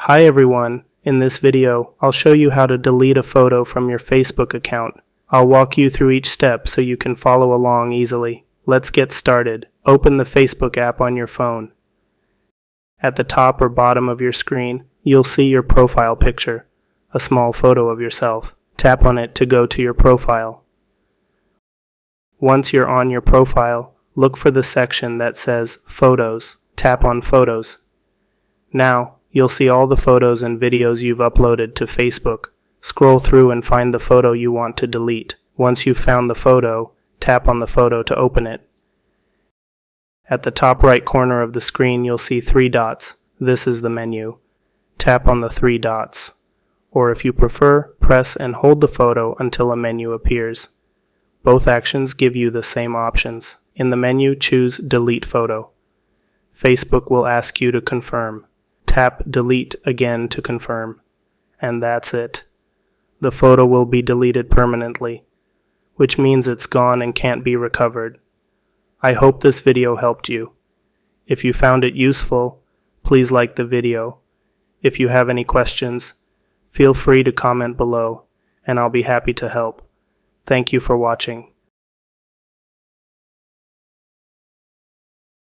Hi everyone, in this video, I'll show you how to delete a photo from your Facebook account. I'll walk you through each step so you can follow along easily. Let's get started. Open the Facebook app on your phone. At the top or bottom of your screen, you'll see your profile picture, a small photo of yourself. Tap on it to go to your profile. Once you're on your profile, look for the section that says Photos. Tap on Photos. Now, you'll see all the photos and videos you've uploaded to Facebook. Scroll through and find the photo you want to delete. Once you've found the photo, tap on the photo to open it. At the top right corner of the screen, you'll see 3 dots. This is the menu. Tap on the 3 dots. Or if you prefer, press and hold the photo until a menu appears. Both actions give you the same options. In the menu, choose Delete Photo. Facebook will ask you to confirm. Tap Delete again to confirm. And that's it. The photo will be deleted permanently, which means it's gone and can't be recovered. I hope this video helped you. If you found it useful, please like the video. If you have any questions, feel free to comment below, and I'll be happy to help. Thank you for watching.